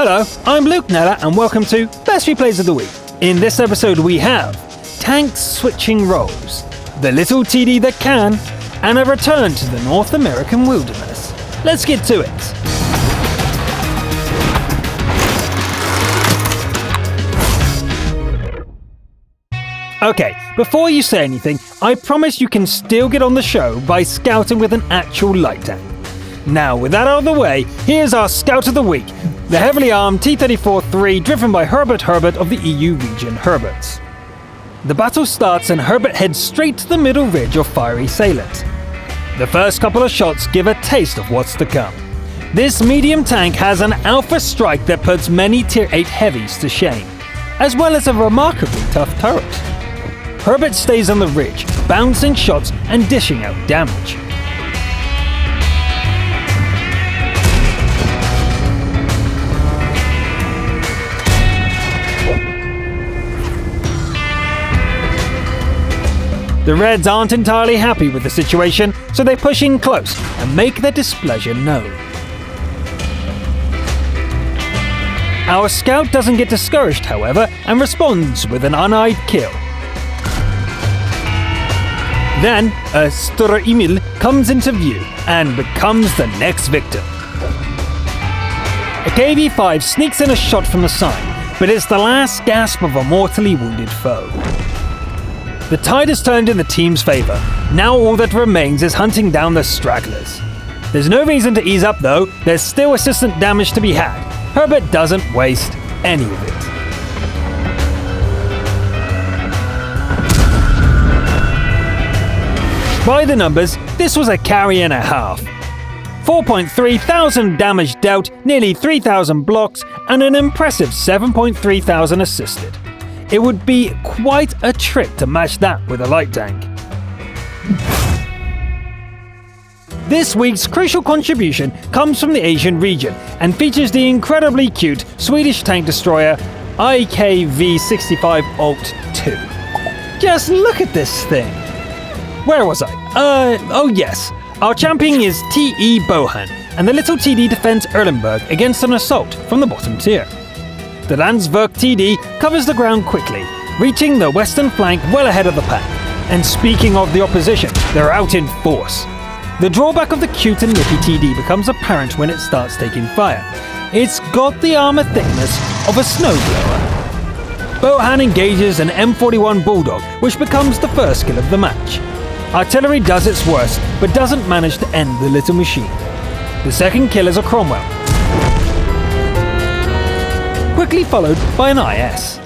Hello, I'm Luke Nella and welcome to Best Replays of the Week. In this episode we have tanks switching roles, the little TD that can, and a return to the North American wilderness. Let's get to it. Okay, before you say anything, I promise you can still get on the show by scouting with an actual light tank. Now, with that out of the way, here's our Scout of the Week, the heavily armed T-34-3 driven by Herbert of the EU region Herberts. The battle starts and Herbert heads straight to the middle ridge of fiery Salient. The first couple of shots give a taste of what's to come. This medium tank has an alpha strike that puts many Tier 8 heavies to shame, as well as a remarkably tough turret. Herbert stays on the ridge, bouncing shots and dishing out damage. The Reds aren't entirely happy with the situation, so they push in close and make their displeasure known. Our scout doesn't get discouraged, however, and responds with an uneyed kill. Then, a Sturemil comes into view and becomes the next victim. A KV-5 sneaks in a shot from the side, but it's the last gasp of a mortally wounded foe. The tide has turned in the team's favour. Now all that remains is hunting down the stragglers. There's no reason to ease up though, there's still assistant damage to be had. Herbert doesn't waste any of it. By the numbers, this was a carry and a half. 4.3 thousand damage dealt, nearly 3,000 blocks, and an impressive 7.3 thousand assisted. It would be quite a trick to match that with a light tank. This week's crucial contribution comes from the Asian region and features the incredibly cute Swedish tank destroyer IKV-65 Alt 2. Just look at this thing! Where was I? Oh yes. Our champion is T.E. Bohan, and the little TD defends Erlenberg against an assault from the bottom tier. The Landsverk TD covers the ground quickly, reaching the western flank well ahead of the pack. And speaking of the opposition, they're out in force. The drawback of the cute and nippy TD becomes apparent when it starts taking fire. It's got the armor thickness of a snowblower. Bohan engages an M41 Bulldog, which becomes the first kill of the match. Artillery does its worst, but doesn't manage to end the little machine. The second kill is a Cromwell, quickly followed by an IS.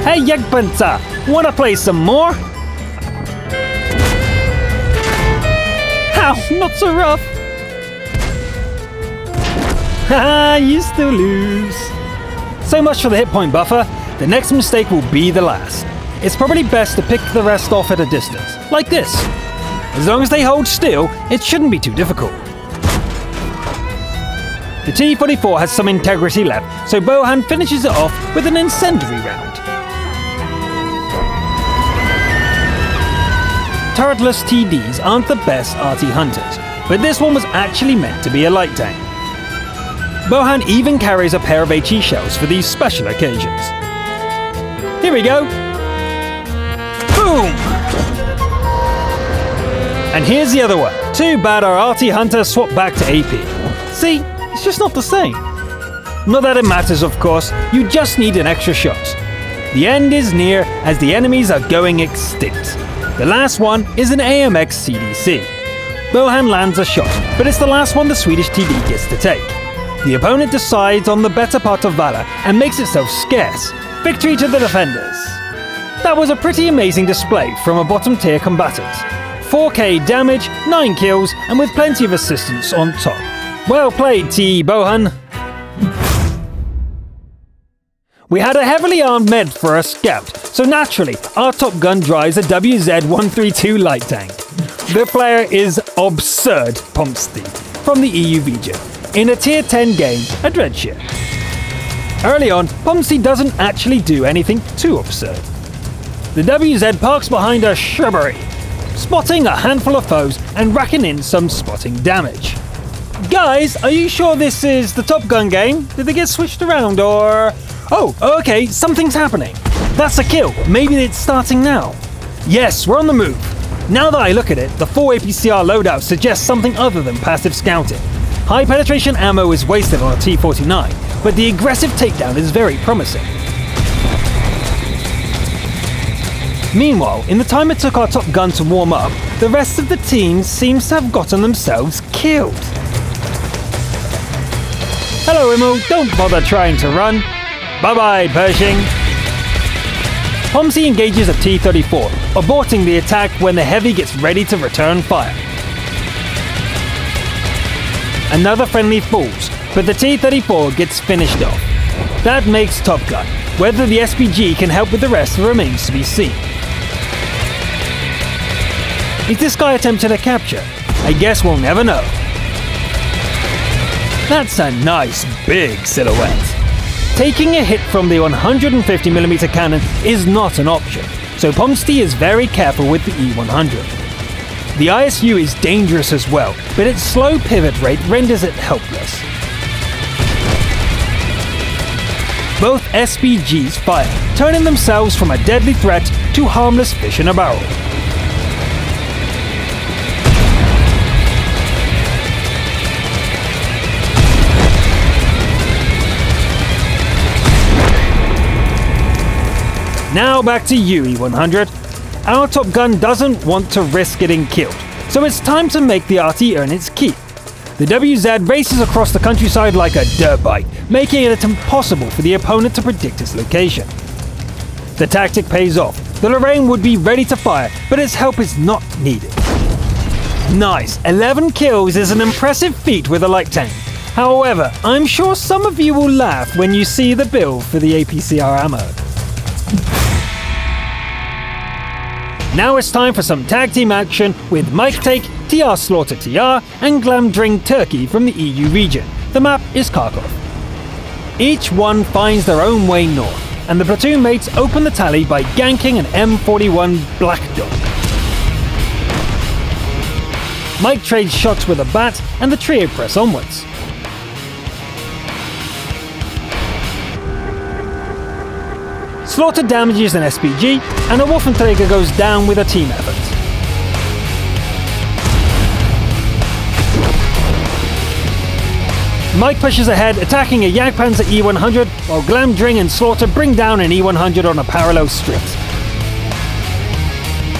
Hey Jagdpanzer, wanna play some more? Ow, not so rough! Haha, you still lose. So much for the hit point buffer. The next mistake will be the last. It's probably best to pick the rest off at a distance, like this. As long as they hold still, it shouldn't be too difficult. The T-44 has some integrity left, so Bohan finishes it off with an incendiary round. Turretless TDs aren't the best arty hunters, but this one was actually meant to be a light tank. Bohan even carries a pair of HE shells for these special occasions. Here we go! Boom! And here's the other one. Too bad our arty hunter swapped back to AP. See, it's just not the same. Not that it matters, of course, you just need an extra shot. The end is near as the enemies are going extinct. The last one is an AMX CDC. Bohan lands a shot, but it's the last one the Swedish TD gets to take. The opponent decides on the better part of valor and makes itself scarce. Victory to the defenders. That was a pretty amazing display from a bottom tier combatant. 4k damage, 9 kills, and with plenty of assistance on top. Well played, T.E. Bohan. We had a heavily armed med for a scout, so naturally, our top gun drives a WZ-132 light tank. The player is absurd Pomsty from the EU region, in a tier 10 game, a Dreadship. Early on, Pomsty doesn't actually do anything too absurd. The WZ parks behind a shrubbery. spotting a handful of foes and racking in some spotting damage. Guys, are you sure this is the Top Gun game? Did they get switched around or... Oh, okay, something's happening. That's a kill. Maybe it's starting now. Yes, we're on the move. Now that I look at it, the 4 APCR loadout suggests something other than passive scouting. High penetration ammo is wasted on a T-49, but the aggressive takedown is very promising. Meanwhile, in the time it took our Top Gun to warm up, the rest of the team seems to have gotten themselves killed. Hello, Immel, don't bother trying to run. Bye-bye, Pershing. Pomsey engages a T-34, aborting the attack when the Heavy gets ready to return fire. Another friendly falls, but the T-34 gets finished off. That makes Top Gun. Whether the SPG can help with the rest remains to be seen. Is this guy attempting a capture? I guess we'll never know. That's a nice big silhouette. Taking a hit from the 150mm cannon is not an option, so Pomsey is very careful with the E100. The ISU is dangerous as well, but its slow pivot rate renders it helpless. Both SPGs fire, turning themselves from a deadly threat to harmless fish in a barrel. Now back to you, E100. Our Top Gun doesn't want to risk getting killed, so it's time to make the RT earn its keep. The WZ races across the countryside like a dirt bike, making it impossible for the opponent to predict its location. The tactic pays off. The Lorraine would be ready to fire, but its help is not needed. Nice, 11 kills is an impressive feat with a light tank. However, I'm sure some of you will laugh when you see the bill for the APCR ammo. Now it's time for some tag team action with Mike Take, TR Slaughter TR, and Glamdring Turkey from the EU region. The map is Kharkov. Each one finds their own way north, and the platoon mates open the tally by ganking an M41 Black Dog. Mike trades shots with a bat, and the trio press onwards. Slaughter damages an SPG, and a Waffenträger goes down with a team effort. Mike pushes ahead, attacking a Jagdpanzer E100, while Glamdring and Slaughter bring down an E100 on a parallel street.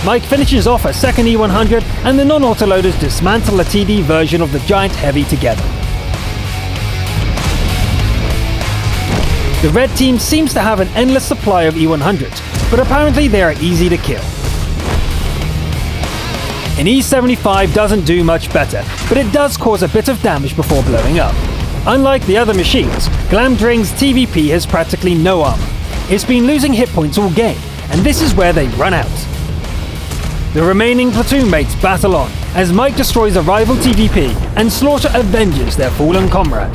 Mike finishes off a second E100, and the non-autoloaders dismantle a TD version of the giant Heavy together. The red team seems to have an endless supply of E100s, but apparently they are easy to kill. An E75 doesn't do much better, but it does cause a bit of damage before blowing up. Unlike the other machines, Glamdring's TVP has practically no armor. It's been losing hit points all game, and this is where they run out. The remaining platoon mates battle on, as Mike destroys a rival TVP and Slaughter avenges their fallen comrade.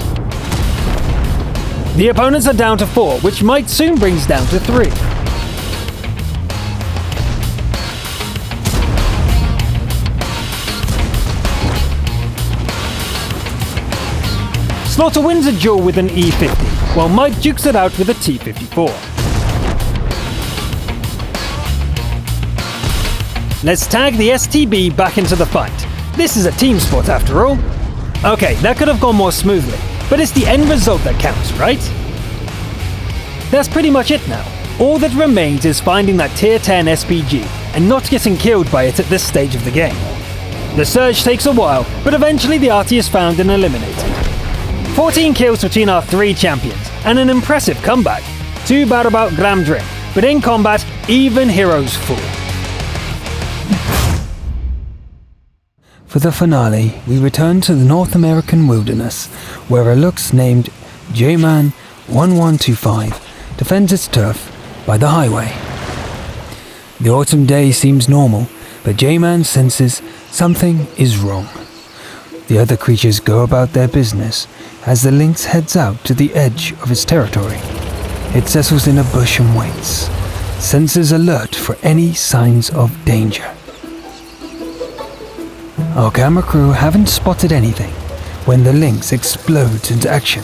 The opponents are down to 4, which Mike soon brings down to 3. Slaughter wins a duel with an E50, while Mike dukes it out with a T54. Let's tag the STB back into the fight. This is a team sport after all. Okay, that could have gone more smoothly, but it's the end result that counts, right? That's pretty much it now. All that remains is finding that tier 10 SPG and not getting killed by it at this stage of the game. The surge takes a while, but eventually the RT is found and eliminated. 14 kills between our 3 champions, and an impressive comeback. Too bad about Glamdring, but in combat, even heroes fall. For the finale, we return to the North American wilderness, where a Lux named J-Man 1125 defends its turf by the highway. The autumn day seems normal, but J-Man senses something is wrong. The other creatures go about their business as the lynx heads out to the edge of its territory. It settles in a bush and waits, senses alert for any signs of danger. Our camera crew haven't spotted anything when the lynx explodes into action.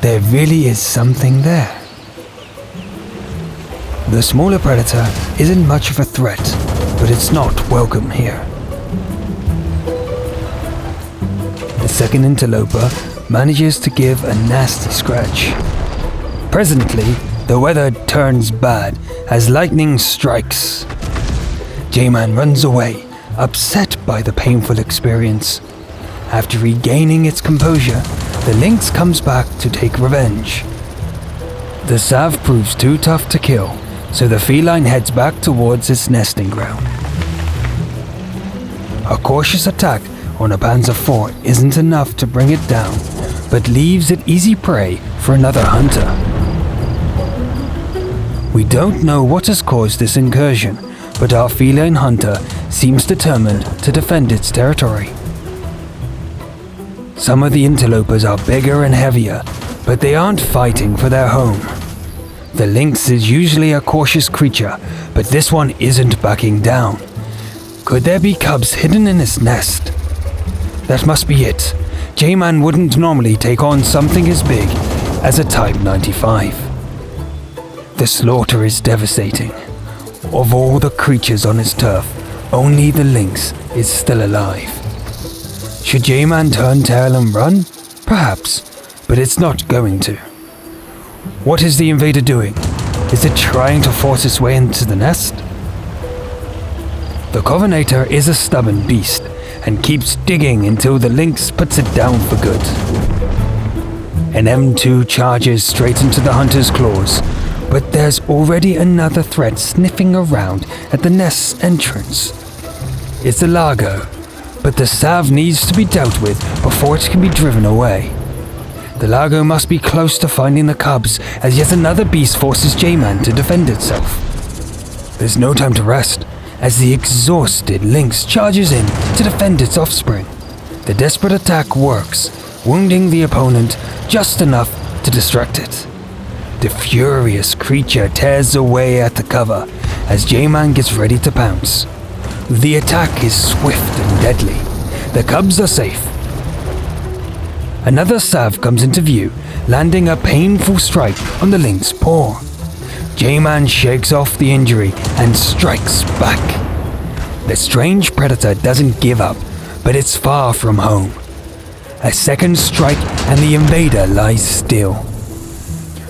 There really is something there. The smaller predator isn't much of a threat, but it's not welcome here. The second interloper manages to give a nasty scratch. Presently, the weather turns bad as lightning strikes. J-Man runs away, upset by the painful experience. After regaining its composure, the lynx comes back to take revenge. The Sav proves too tough to kill, so the feline heads back towards its nesting ground. A cautious attack on a Panzer IV isn't enough to bring it down, but leaves it easy prey for another hunter. We don't know what has caused this incursion, but our feline hunter seems determined to defend its territory. Some of the interlopers are bigger and heavier, but they aren't fighting for their home. The lynx is usually a cautious creature, but this one isn't backing down. Could there be cubs hidden in its nest? That must be it. J-Man wouldn't normally take on something as big as a Type 95. The slaughter is devastating. Of all the creatures on its turf, only the lynx is still alive. Should J-Man turn tail and run? Perhaps, but it's not going to. What is the invader doing? Is it trying to force its way into the nest? The Covenator is a stubborn beast and keeps digging until the lynx puts it down for good. An M2 charges straight into the hunter's claws, but there's already another threat sniffing around at the nest's entrance. It's a Largo, but the Sav needs to be dealt with before it can be driven away. The Largo must be close to finding the cubs as yet another beast forces J-Man to defend itself. There's no time to rest as the exhausted lynx charges in to defend its offspring. The desperate attack works, wounding the opponent just enough to distract it. The furious creature tears away at the cover as J-Man gets ready to pounce. The attack is swift and deadly. The cubs are safe. Another Sav comes into view, landing a painful strike on the lynx's paw. J-Man shakes off the injury and strikes back. The strange predator doesn't give up, but it's far from home. A second strike and the invader lies still.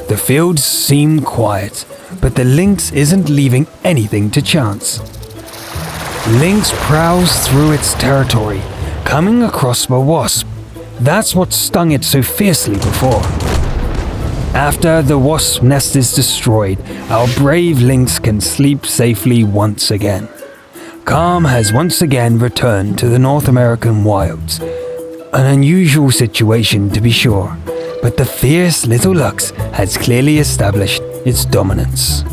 The fields seem quiet, but the lynx isn't leaving anything to chance. Lynx prowls through its territory, coming across a wasp. That's what stung it so fiercely before. After the wasp nest is destroyed, our brave lynx can sleep safely once again. Calm has once again returned to the North American wilds. An unusual situation to be sure, but the fierce little Lux has clearly established its dominance.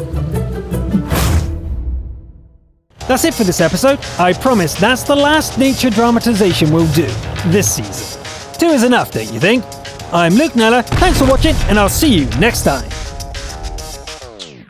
That's it for this episode. I promise that's the last nature dramatization we'll do this season. 2 is enough, don't you think? I'm Luke Nella, thanks for watching, and I'll see you next time.